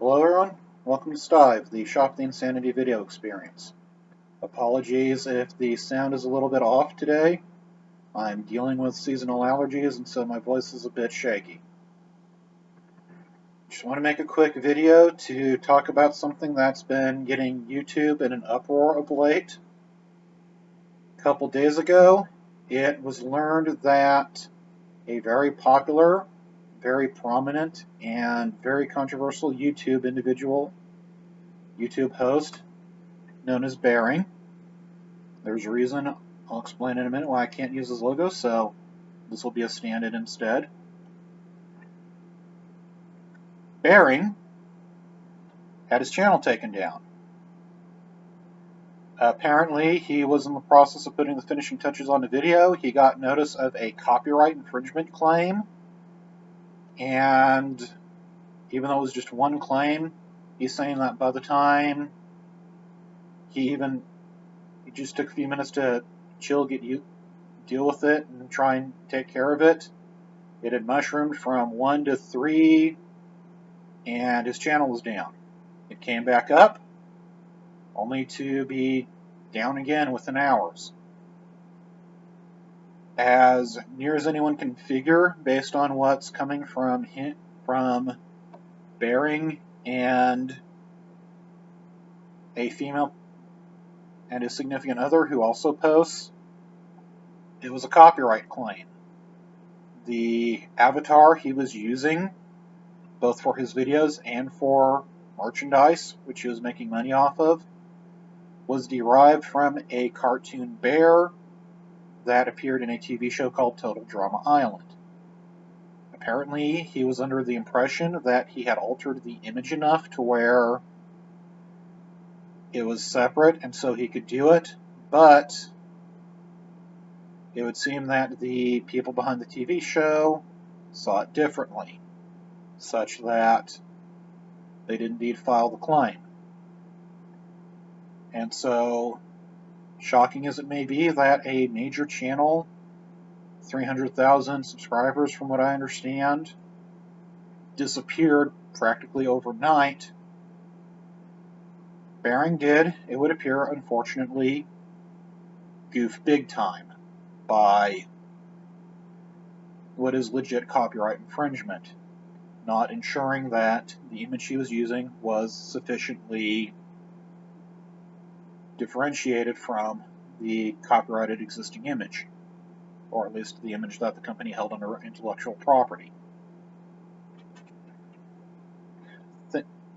Hello everyone, welcome to STIVE, the Shop the Insanity video experience. Apologies if the sound is a little bit off today. I'm dealing with seasonal allergies and so my voice is a bit shaky. Just want to make a quick video to talk about something that's been getting YouTube in an uproar of late. A couple days ago, it was learned that a very popular, very prominent, and very controversial YouTube host, known as Bearing. There's a reason, I'll explain in a minute why I can't use his logo, so this will be a stand-in instead. Bearing had his channel taken down. Apparently, he was in the process of putting the finishing touches on the video. He got notice of a copyright infringement claim. And even though it was just one claim, he's saying that by the time he just took a few minutes to chill, deal with it, and try and take care of it, it had mushroomed from 1 to 3, and his channel was down. It came back up, only to be down again within hours. As near as anyone can figure, based on what's coming from Bearing and a female and his significant other who also posts, it was a copyright claim. The avatar he was using, both for his videos and for merchandise, which he was making money off of, was derived from a cartoon bear that appeared in a TV show called Total Drama Island. Apparently, he was under the impression that he had altered the image enough to where it was separate and so he could do it, but it would seem that the people behind the TV show saw it differently, such that they did indeed file the claim. And so, shocking as it may be that a major channel, 300,000 subscribers from what I understand, disappeared practically overnight, Bearing did, it would appear, unfortunately, goof big time by what is legit copyright infringement, not ensuring that the image he was using was sufficiently differentiated from the copyrighted existing image, or at least the image that the company held under intellectual property.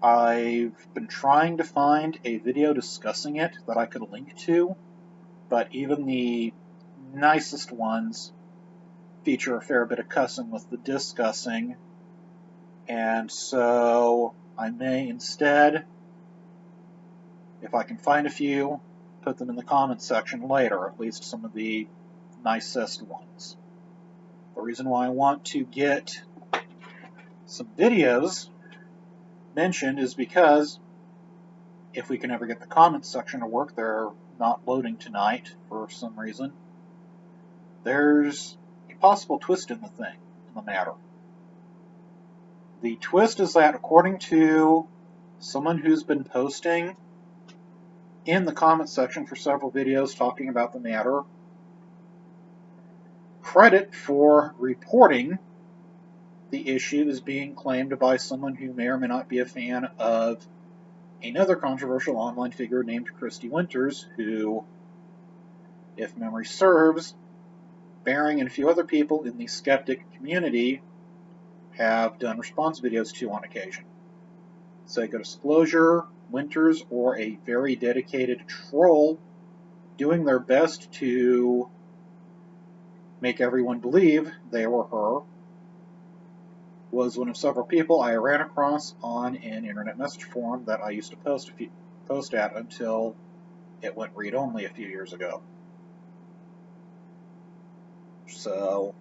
I've been trying to find a video discussing it that I could link to, but even the nicest ones feature a fair bit of cussing with the discussing, and so I may instead, if I can find a few, put them in the comments section later, at least some of the nicest ones. The reason why I want to get some videos mentioned is because if we can ever get the comments section to work, they're not loading tonight for some reason. There's a possible twist in the matter. The twist is that, according to someone who's been posting in the comments section for several videos talking about the matter, credit for reporting the issue is being claimed by someone who may or may not be a fan of another controversial online figure named Christy Winters, who, if memory serves, Bearing and a few other people in the skeptic community have done response videos to on occasion. Sega Disclosure, Winters, or a very dedicated troll doing their best to make everyone believe they were her, was one of several people I ran across on an internet message forum that I used to post at until it went read-only a few years ago. So,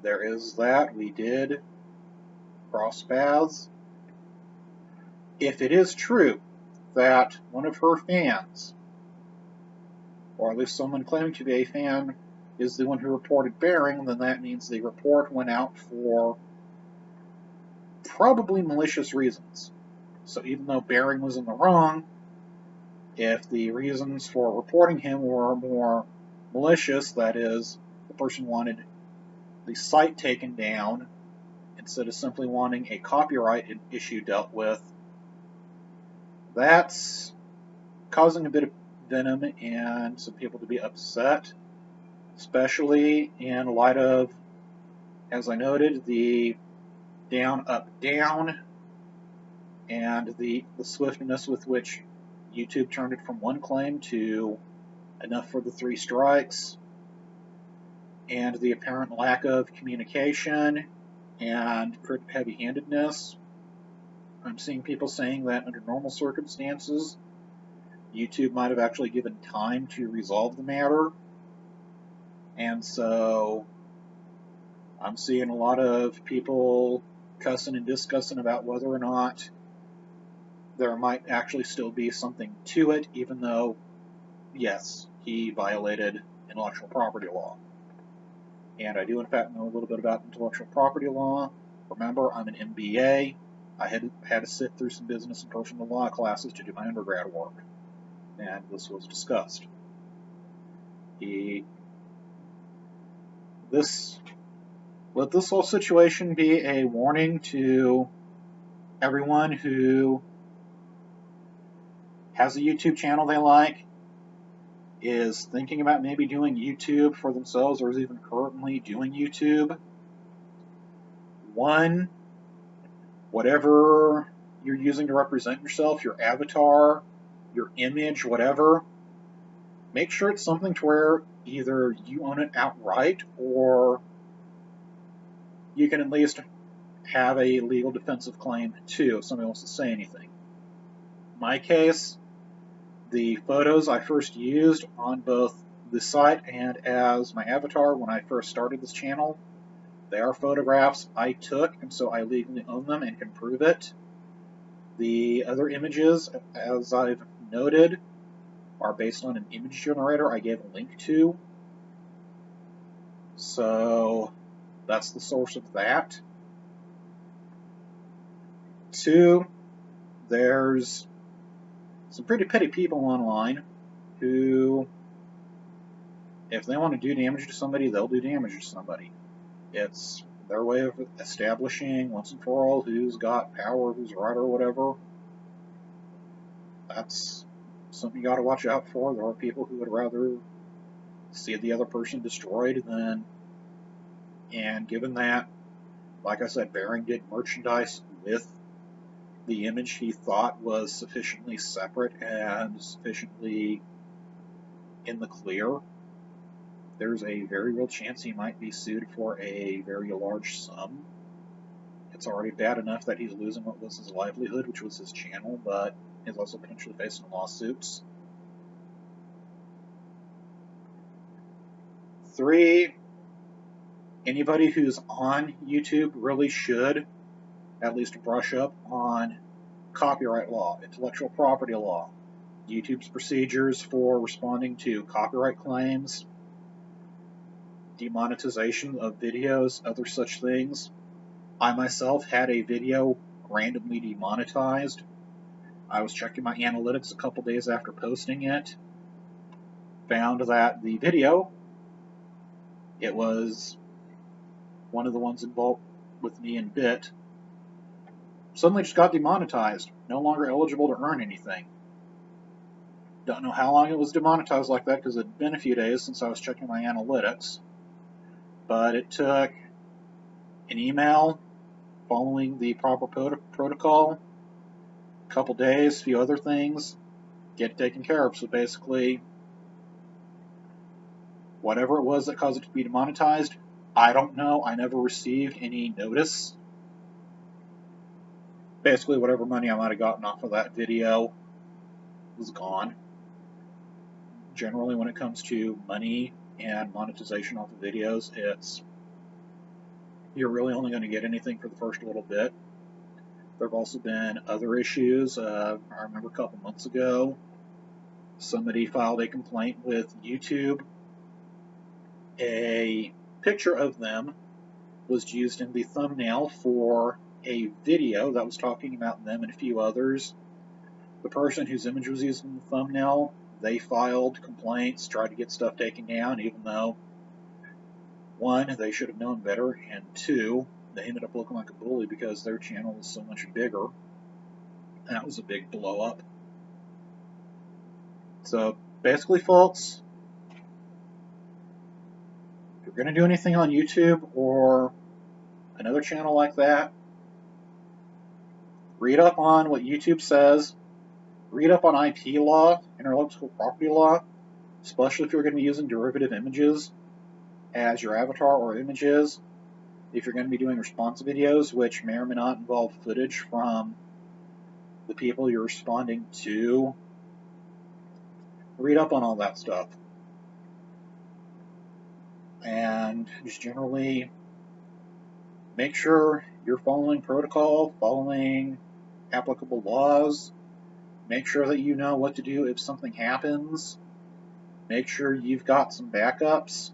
there is that. We did cross paths. If it is true that one of her fans, or at least someone claiming to be a fan, is the one who reported Bearing, then that means the report went out for probably malicious reasons. So even though Bering was in the wrong, if the reasons for reporting him were more malicious, that is, the person wanted the site taken down instead of simply wanting a copyright issue dealt with, that's causing a bit of venom and some people to be upset, especially in light of, as I noted, the down, up, down, and the swiftness with which YouTube turned it from one claim to enough for the 3 strikes, and the apparent lack of communication and heavy-handedness. I'm seeing people saying that under normal circumstances, YouTube might have actually given time to resolve the matter, and so I'm seeing a lot of people cussing and discussing about whether or not there might actually still be something to it, even though, yes, he violated intellectual property law. And I do, in fact, know a little bit about intellectual property law. Remember, I'm an MBA. I had to sit through some business and personal law classes to do my undergrad work, and this was discussed. Let this whole situation be a warning to everyone who has a YouTube channel they like, is thinking about maybe doing YouTube for themselves, or is even currently doing YouTube. One, whatever you're using to represent yourself, your avatar, your image, whatever, make sure it's something to where either you own it outright or you can at least have a legal defensive claim too if somebody wants to say anything. In my case, the photos I first used on both the site and as my avatar when I first started this channel, they are photographs I took, and so I legally own them and can prove it. The other images, as I've noted, are based on an image generator I gave a link to. So that's the source of that. 2, there's some pretty petty people online who, if they want to do damage to somebody, they'll do damage to somebody. It's their way of establishing once and for all who's got power, who's right, or whatever. That's something you got to watch out for. There are people who would rather see the other person destroyed than, and given that, like I said, Bering did merchandise with the image he thought was sufficiently separate and sufficiently in the clear, there's a very real chance he might be sued for a very large sum. It's already bad enough that he's losing what was his livelihood, which was his channel, but he's also potentially facing lawsuits. 3, anybody who's on YouTube really should at least brush up on copyright law, intellectual property law, YouTube's procedures for responding to copyright claims, demonetization of videos, other such things. I myself had a video randomly demonetized. I was checking my analytics a couple days after posting it, found that the video, it was one of the ones involved with me in Bit, suddenly just got demonetized, no longer eligible to earn anything. Don't know how long it was demonetized like that because it had been a few days since I was checking my analytics, but it took an email following the proper protocol, a couple days, a few other things, get it taken care of. So basically, whatever it was that caused it to be demonetized, I don't know. I never received any notice. Basically, whatever money I might have gotten off of that video was gone. Generally, when it comes to money and monetization off of videos, you're really only going to get anything for the first little bit. There have also been other issues. I remember a couple months ago, somebody filed a complaint with YouTube. A picture of them was used in the thumbnail for a video that was talking about them and a few others. The person whose image was used in the thumbnail, they filed complaints, tried to get stuff taken down, even though, one, they should have known better, and two, they ended up looking like a bully because their channel was so much bigger. That was a big blow up. So basically, folks, if you're going to do anything on YouTube or another channel like that, read up on what YouTube says, read up on IP law, intellectual property law, especially if you're going to be using derivative images as your avatar or images. If you're going to be doing response videos, which may or may not involve footage from the people you're responding to, read up on all that stuff. And just generally make sure you're following protocol, following applicable laws. Make sure that you know what to do if something happens. Make sure you've got some backups.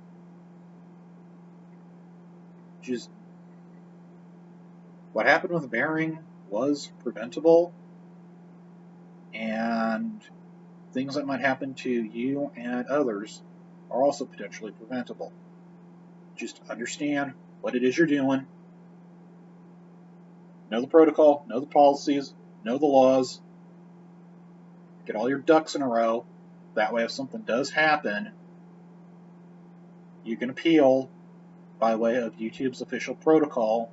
Just what happened with Bering was preventable, and things that might happen to you and others are also potentially preventable. Just understand what it is you're doing. Know the protocol, know the policies, know the laws. Get all your ducks in a row. That way, if something does happen, you can appeal by way of YouTube's official protocol.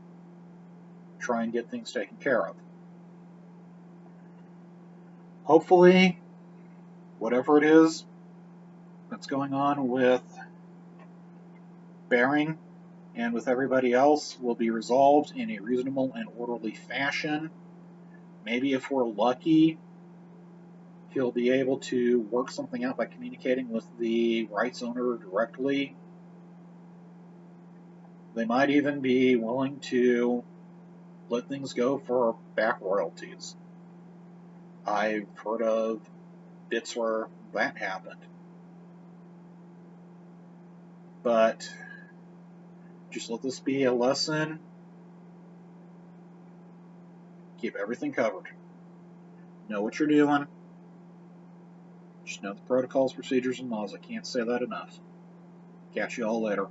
Try and get things taken care of. Hopefully, whatever it is that's going on with Bering and with everybody else will be resolved in a reasonable and orderly fashion. Maybe if we're lucky, he'll be able to work something out by communicating with the rights owner directly. They might even be willing to let things go for back royalties. I've heard of bits where that happened. But just let this be a lesson. Keep everything covered. Know what you're doing. Just know the protocols, procedures, and laws. I can't say that enough. Catch you all later.